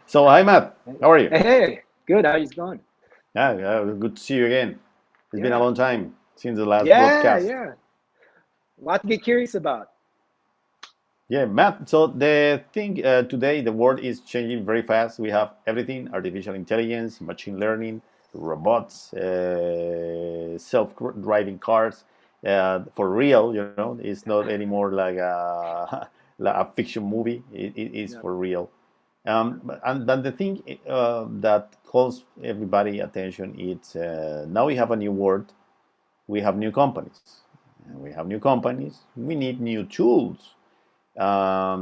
So, hi Matt, Hey, how are you? hey, good. How's it going? Yeah, good to see you again. It's been a Yeah, long time since the last yeah, broadcast. yeah. A lot to get curious about. Yeah, Matt. So the thing today, the world is changing very fast. We have everything: artificial intelligence, machine learning, robots, self-driving cars. For real, it's not anymore like a like a fiction movie. It is Yeah, for real. yeah, And the thing that calls everybody attention is now we have a new world. We have new companies. And we have new companies. We need new tools. How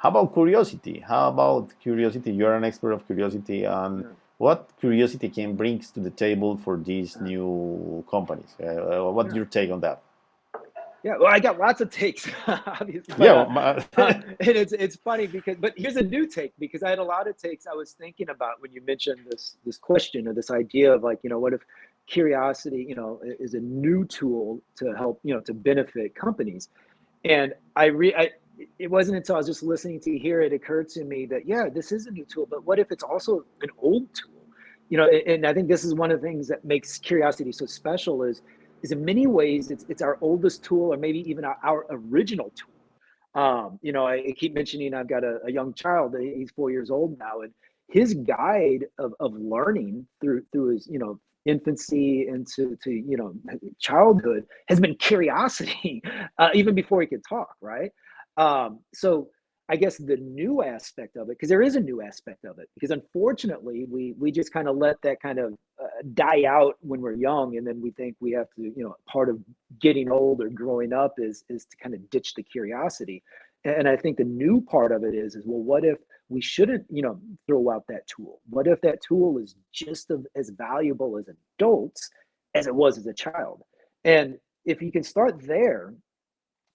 about curiosity? How about curiosity? You're an expert of curiosity. And yeah. what curiosity can bring to the table for these Uh, new companies? What's yeah, your take on that? yeah. Well, I got lots of takes, obviously, but Yeah, and it's funny because but here's a new take because I had a lot of takes I was thinking about when you mentioned this question or this idea of like what if curiosity is a new tool to help to benefit companies. And it wasn't until I was just listening to you here it occurred to me that yeah, this is a new tool, but what if it's also an old tool? And I think this is one of the things that makes curiosity so special is in many ways it's our oldest tool or maybe even our original tool. I keep mentioning I've got a young child. He's 4 years old now, and his guide of learning through his infancy into to childhood has been curiosity, even before he could talk. Right. So I guess the new aspect of it, because there is a new aspect of it, because unfortunately we just kind of let that kind of die out when we're young, and then we think we have to part of getting old or growing up is to kind of ditch the curiosity. And I think the new part of it is well, what if we shouldn't throw out that tool? What if that tool is just as valuable as adults as it was as a child? And if you can start there,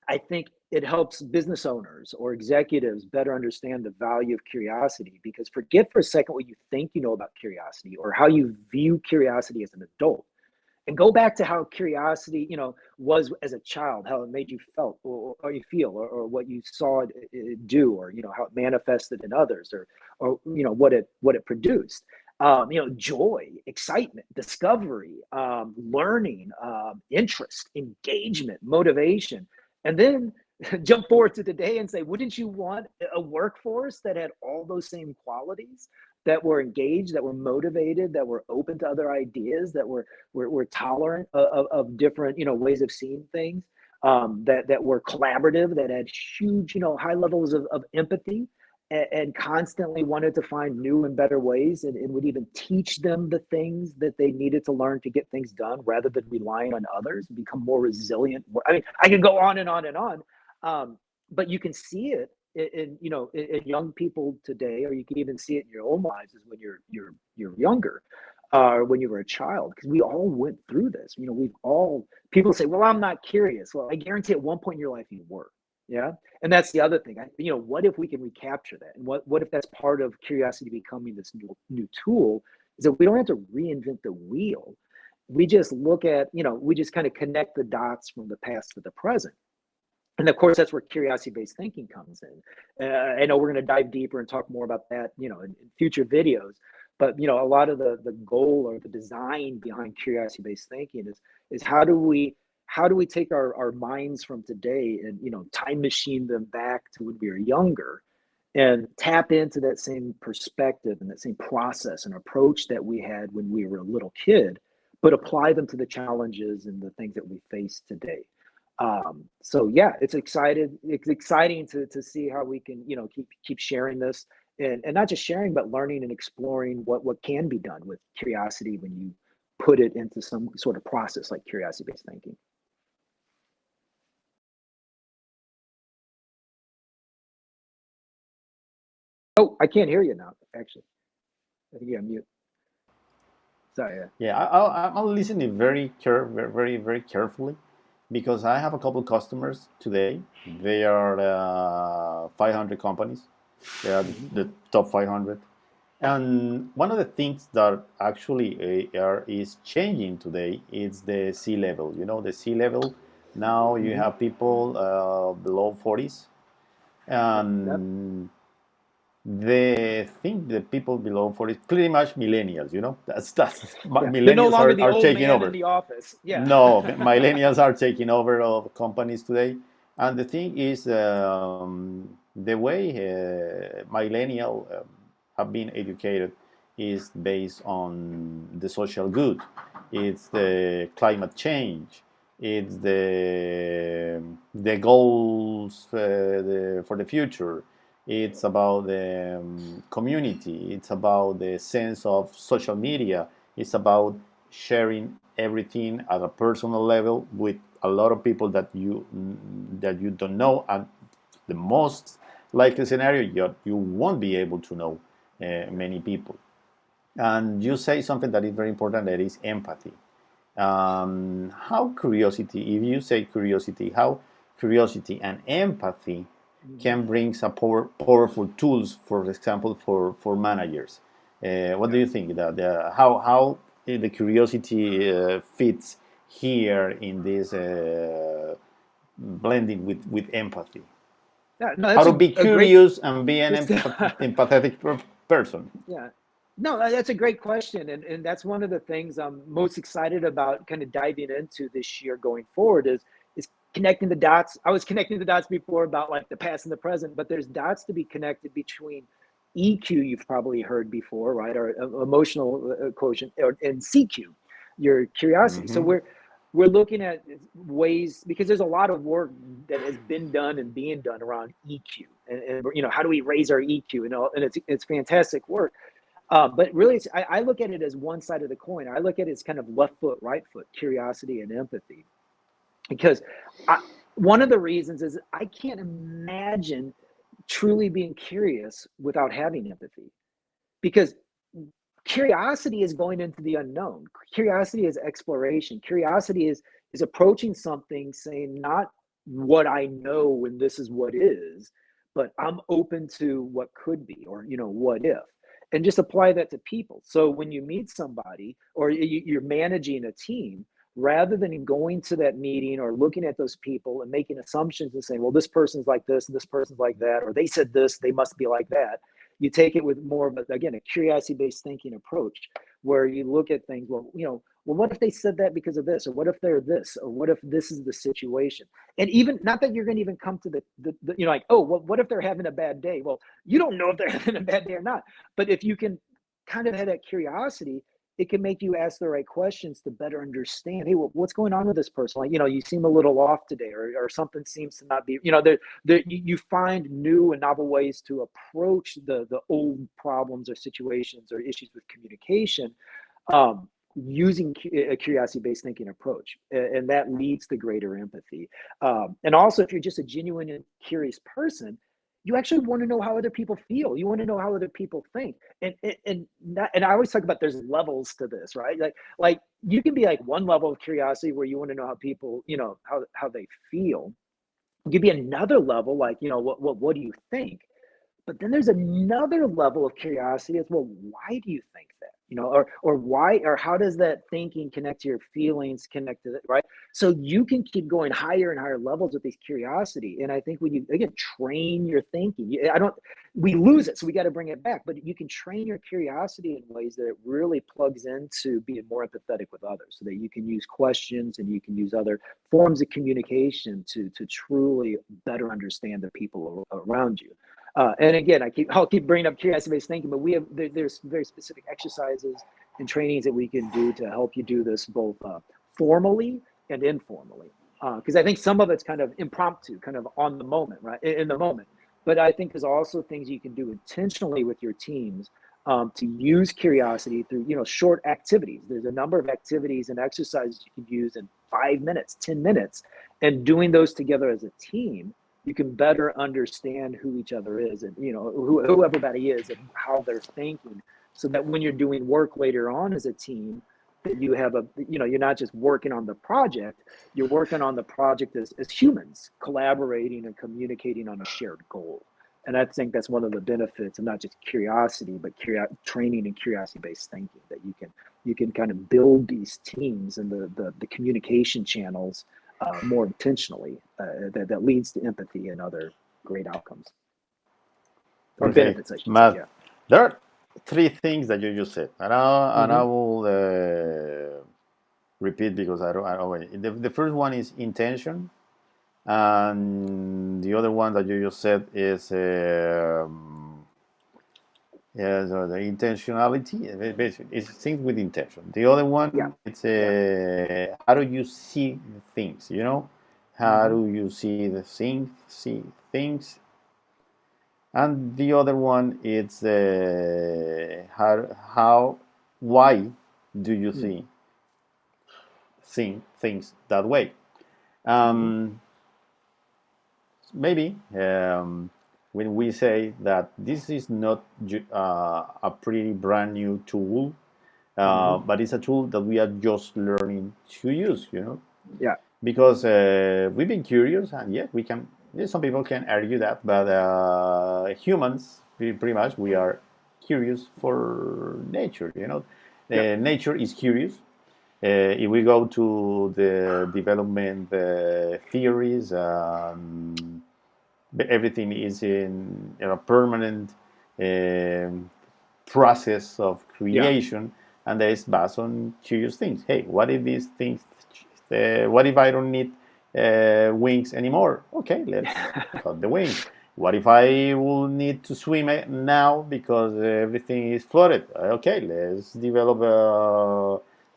I think it helps business owners or executives better understand the value of curiosity, because forget for a second what you think you know about curiosity or how you view curiosity as an adult, and go back to how curiosity was as a child, how it made you felt or you feel, or what you saw it do, or how it manifested in others, or what it produced. Joy, excitement, discovery, learning, interest, engagement, motivation. And then jump forward to today and say, wouldn't you want a workforce that had all those same qualities, that were engaged, that were motivated, that were open to other ideas, that were tolerant of different ways of seeing things, that were collaborative, that had huge high levels of empathy, and constantly wanted to find new and better ways, and would even teach them the things that they needed to learn to get things done rather than relying on others, and become more resilient. I mean, I can go on and on and on. But you can see it in young people today, or you can even see it in your own lives, is when you're younger, or when you were a child, because we all went through this. We've all, people say, well, I'm not curious. Well, I guarantee at one point in your life you were. Yeah. And that's the other thing. What if we can recapture that? And what if that's part of curiosity becoming this new tool, is that we don't have to reinvent the wheel. We just look at, we just kind of connect the dots from the past to the present. And of course, that's where curiosity-based thinking comes in. I know we're going to dive deeper and talk more about that, in future videos. But a lot of the goal or the design behind curiosity-based thinking is how do we take our minds from today and time machine them back to when we were younger, and tap into that same perspective and that same process and approach that we had when we were a little kid, but apply them to the challenges and the things that we face today. So yeah, it's exciting to see how we can keep sharing this, and not just sharing, but learning and exploring what can be done with curiosity when you put it into some sort of process like curiosity based thinking. Oh, I can't hear you now, actually. I think you're on mute. Sorry. Yeah. yeah, I'm listening very, very carefully because I have a couple customers today. They are 500 companies. They are Hmm. the top 500. And one of the things that actually is changing today is the sea level. The sea level, now you Hmm. have people below 40s. Yep. Yep. And the thing that people below 40 pretty much millennials, that's Yeah, they're no millennials longer the are old taking man in over. the office. Yeah. No, millennials are taking over of companies today. And the thing is, the way millennial have been educated is based on the social good. It's the climate change. It's the goals for the future. It's about the community. It's about the sense of social media. It's about sharing everything at a personal level with a lot of people that you don't know, and the most likely scenario you won't be able to know many people. And you say something that is very important, that is empathy. How curiosity, if you say curiosity, how curiosity and empathy Mhm. can bring some powerful tools, for example, for managers. What do Yeah. you think that how the curiosity fits here in this blending with empathy? Yeah. No, How that's to be a great. curious and be an It's empathetic person. yeah. No, that's a great question, and that's one of the things I'm most excited about, kind of diving into this year going forward is connecting the dots. I was connecting the dots before about like the past and the present, but there's dots to be connected between EQ, you've probably heard before, right, or emotional quotient, and CQ, your curiosity. So Hmm. we're looking at ways, because there's a lot of work that has been done and being done around EQ, and how do we raise our EQ, and it's fantastic work. But really, I look at it as one side of the coin. I look at it as kind of left foot, right foot, curiosity and empathy. Because I, one of the reasons is I can't imagine truly being curious without having empathy. Because curiosity is going into the unknown. Curiosity is exploration. Curiosity is approaching something, saying not what I know and this is what is, but I'm open to what could be, or what if, and just apply that to people. So when you meet somebody, or you're managing a team, rather than going to that meeting or looking at those people and making assumptions and saying, well, this person's like this and this person's like that, or they said this, they must be like that. You take it with more of again, a curiosity based thinking approach, where you look at things, well, what if they said that because of this, or what if they're this, or what if this is the situation? And even not that you're going to even come to the like, oh, well, what if they're having a bad day? Well, you don't know if they're having a bad day or not. But if you can kind of have that curiosity, it can make you ask the right questions to better understand, hey, well, what's going on with this person? Like, you seem a little off today, or something seems to not be, you find new and novel ways to approach the old problems or situations or issues with communication, using a curiosity-based thinking approach, and that leads to greater empathy. And also, if you're just a genuine and curious person, you actually want to know how other people feel. You want to know how other people think, and I always talk about there's levels to this, right? Like you can be like one level of curiosity where you want to know how people, how they feel. You could be another level, like what do you think? But then there's another level of curiosity as well. Why do you think that? Or why, or how does that thinking connect to your feelings, connect to it, right? So you can keep going higher and higher levels with this curiosity. And I think when you again train your thinking, I don't we lose it, so we got to bring it back. But you can train your curiosity in ways that it really plugs into being more empathetic with others, so that you can use questions and you can use other forms of communication to truly better understand the people around you. And again, I'll keep bringing up curiosity-based thinking, but there's very specific exercises and trainings that we can do to help you do this both formally and informally. Because I think some of it's kind of impromptu, kind of on the moment, right, in the moment. But I think there's also things you can do intentionally with your teams, to use curiosity through short activities. There's a number of activities and exercises you can use in 5 minutes, 10 minutes, and doing those together as a team, you can better understand who each other is, and who everybody is and how they're thinking, so that when you're doing work later on as a team, that you have you're not just working on the project, you're working on the project as humans collaborating and communicating on a shared goal. And I think that's one of the benefits of not just curiosity, but training and curiosity based thinking, that you can kind of build these teams and the communication channels more intentionally, that leads to empathy and other great outcomes. or Okay, benefits, I should say. Matt. Yeah. There are three things that you just said, and I Mm-hmm. will repeat because the first one is intention, and the other one that you just said is yeah, so the intentionality. Basically, it's things with intention. The other Yeah. one, it's Yeah. how do you see things? How Mm-hmm. do you see things? And the other one, it's why do you Mm-hmm. think things that way? Mm-hmm. Um, Maybe when we say that this is not a pretty brand new tool, Mm-hmm. but it's a tool that we are just learning to use. Yeah. Because we've been curious, and yeah, we can. Some people can argue that, but humans, pretty much, we are curious for nature. Yep. Nature is curious. If we go to the development theories, everything is in a permanent um, process of Yeah. creation, and that is based on curious things. Hey, what if these things? What if I don't need wings anymore? Okay, let's cut the wings. What if I will need to swim now because everything is flooded? Okay, let's develop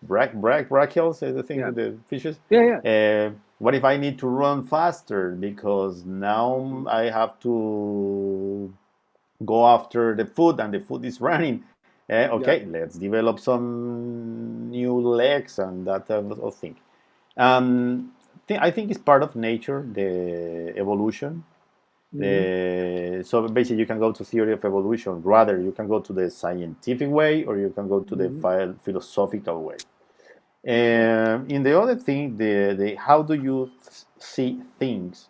brachials, the thing Yeah. with the fishes. Yeah. Yeah. What if I need to run faster because now I have to go after the food and the food is running? Yeah. Okay, let's develop some new legs and that type of thing. Um, I think it's part of nature, the evolution. Mm-hmm. So basically, you can go to theory of evolution. Rather, you can go to the scientific way, or you can go to the Mm-hmm. philosophical way. In the other thing, the how do you see things?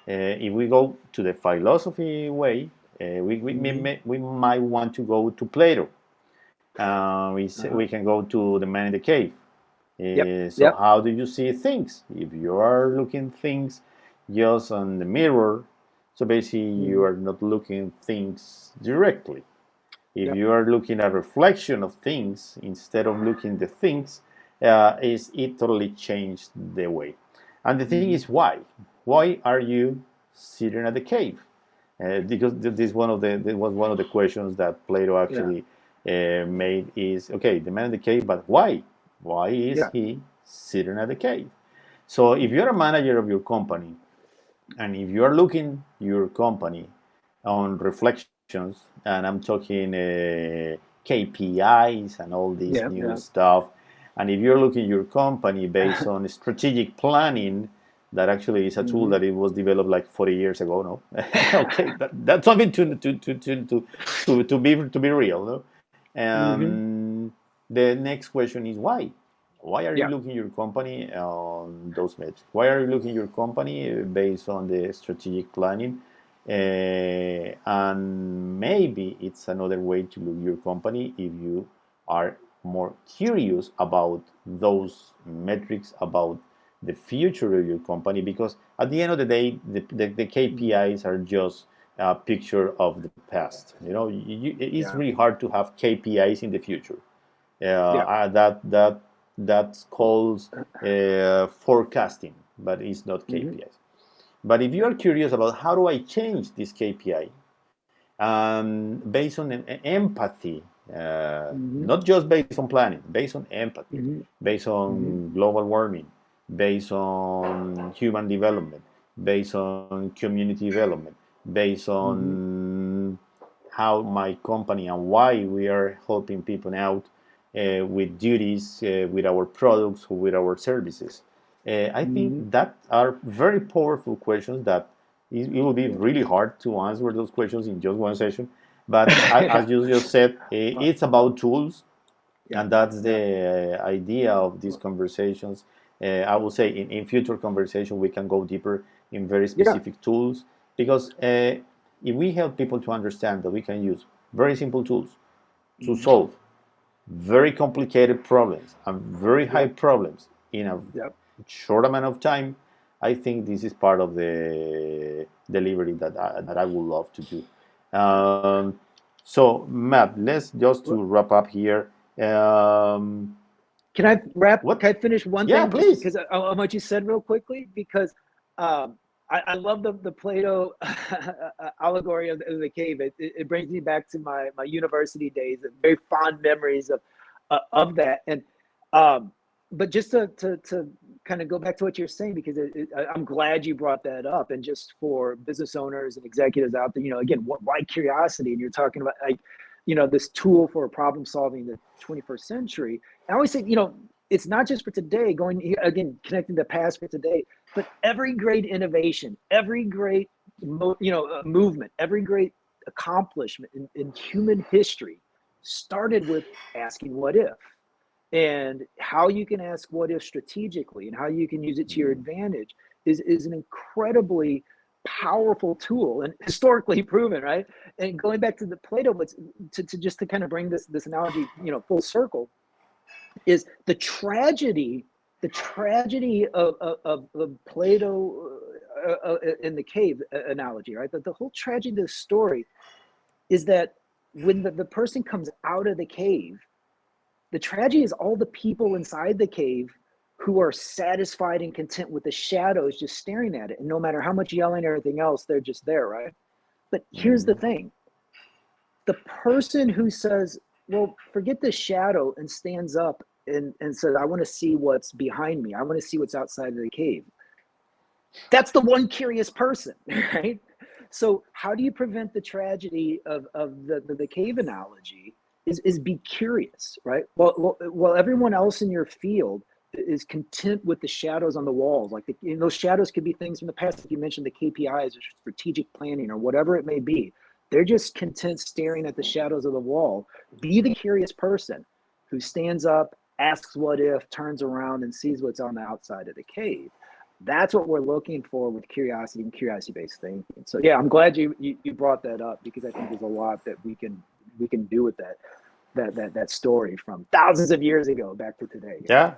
If we go to the philosophy way, Mm-hmm. we might want to go to Plato. Uh-huh. We can go to the man in the cave. Yep. So Yep. how do you see things? If you are looking things just on the mirror, so basically you Mm-hmm. are not looking things directly. If Yep. you are looking at a reflection of things instead of looking the things, is it totally changed the way. And the thing Mm-hmm. is why? Why are you sitting at the cave? Because this was one of the questions that Plato Yeah. actually made is okay, the man in the cave, but why? Why is Yeah. he sitting at the cave? So if you're a manager of your company and if you are looking your company on reflections, and I'm talking KPIs and all this Yeah. new Yeah. stuff, and if you're looking your company based on strategic planning, that actually is a tool Mm-hmm. that it was developed like 40 years ago. No, okay, that's something to be real. No, Mm-hmm. the next question is why. Why are you Yeah. looking your company on those metrics? Why are you looking your company based on the strategic planning? And maybe it's another way to look your company if you are more curious about those metrics, about the future of your company, because at the end of the day, the Mm-hmm. KPIs are just a picture of the past. It's Yeah. really hard to have KPIs in the future. Yeah. That calls forecasting, but it's not Mm-hmm. KPIs. But if you Yeah. are curious about how do I change this KPI, based on empathy, Mm-hmm. not just based on planning, based on empathy, Mm-hmm. based Mm-hmm. on global warming, based on human development, based on community development, based Mm-hmm. on how my company and why we are helping people out with duties, with our products, with our services. I think Mm-hmm. that are very powerful questions that it will be Yeah. really hard to answer those questions in just one session. But Yeah. as you just said, Uh, it's about tools, yeah. and that's Yeah. the idea of these conversations. I will say in future conversation we can go deeper in very Yeah. specific tools, because if we help people to understand that we can use very simple tools to Mm-hmm. solve very complicated problems and very high Yep. problems in a Yep. short amount of time, I think this is part of the delivery that I would love to do. Um, so, Matt, let's just to wrap up here. Um, Can I wrap? what? Can I finish one Yeah, thing just please. because on what you said real quickly? Because I love the Plato allegory of the cave. It brings me back to my university days, and very fond memories of that. And um, but just to kind of go back to what you're saying, because I'm glad you brought that up. And just for business owners and executives out there, again, why curiosity? And you're talking about like, this tool for problem solving the 21st century. I always say, it's not just for today, going again, connecting the past for today, but every great innovation, every great, movement, every great accomplishment in human history started with asking what if, and how you can ask what if strategically and how you can use it to your advantage is an incredibly powerful tool and historically proven, right? And going back to the Plato, but to just to kind of bring this analogy, full circle, is the tragedy of Plato in the cave analogy, right? That the whole tragedy of the story is that when the person comes out of the cave, the tragedy is all the people inside the cave who are satisfied and content with the shadows just staring at it. And no matter how much yelling or everything else, they're just there, right? But here's the Mhm. thing, the person who says, well, forget the shadow, and stands up and says, I want to see what's behind me. I want to see what's outside of the cave. That's the one curious person, right? So how do you prevent the tragedy of the cave analogy is be curious, right? While everyone else in your field is content with the shadows on the walls, like those shadows could be things from the past, like you mentioned, the KPIs or strategic planning or whatever it may be. They're just content staring at the shadows of the wall. Be the curious person who stands up, asks what if, turns around and sees what's on the outside of the cave. That's what we're looking for with curiosity and curiosity-based thinking. So yeah, I'm glad you brought that up, because I think there's a lot that we can do with that story from thousands of years ago back to today. Yeah,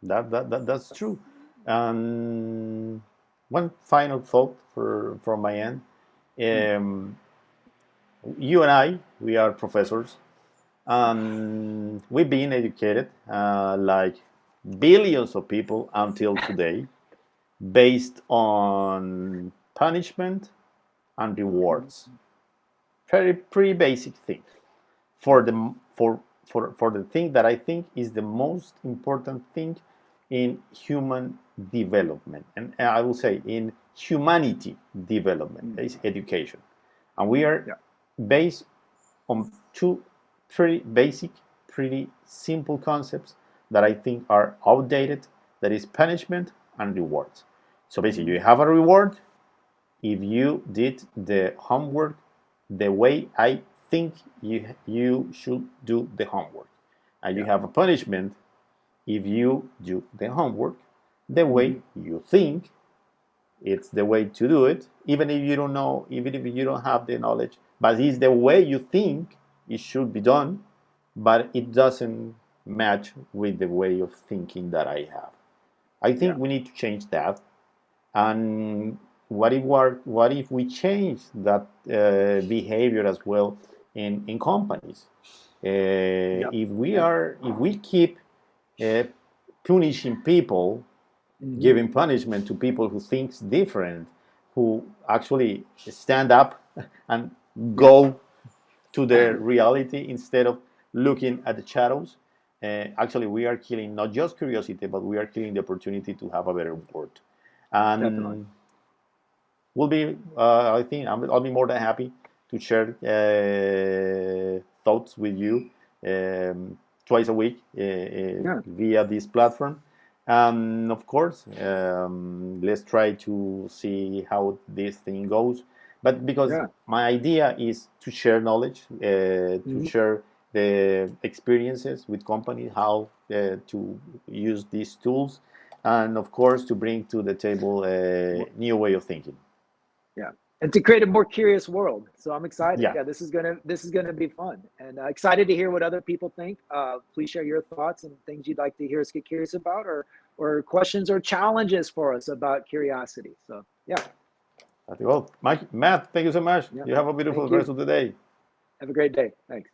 that's true. And one final thought from my end. Mm. Um, you and I, we are professors, and we've been educated like billions of people until today, based on punishment and rewards. Very pretty basic thing for the for the thing that I think is the most important thing in human development, and I will say in humanity development Mm. is education, and we are Yeah, based on two pretty basic, pretty simple concepts that I think are outdated. That is punishment and rewards. So basically, mm. you have a reward if you did the homework the way I think you should do the homework. And you Yeah. have a punishment if you do the homework the way Mm-hmm. you think it's the way to do it, even if you don't know, even if you don't have the knowledge, but it's the way you think it should be done, but it doesn't match with the way of thinking that I have. I Yeah. think we need to change that. And what if we change that behavior as well in companies? Yep. Yep. If we keep uh, punishing people, Mm-hmm. giving punishment to people who thinks different, who actually stand up and Yep. go to their reality instead of looking at the shadows. Actually, we are killing not just curiosity, but we are killing the opportunity to have a better world. Definitely. And I think I'll be more than happy to share thoughts with you twice a week Yeah. via this platform. And of course, let's try to see how this thing goes. But because Yeah. my idea is to share knowledge, to Mm-hmm. share the experiences with companies, how to use these tools, and of course to bring to the table a new way of thinking. Yeah, and to create a more curious world. So I'm excited. Yeah, Yeah, this is gonna be fun, and excited to hear what other people think. Please share your thoughts and things you'd like to hear us get curious about, or questions or challenges for us about curiosity. So yeah, Well, Mike, Matt, thank you so much. Yeah. You have a Thank beautiful rest you. of the day. Have a great day. Thanks.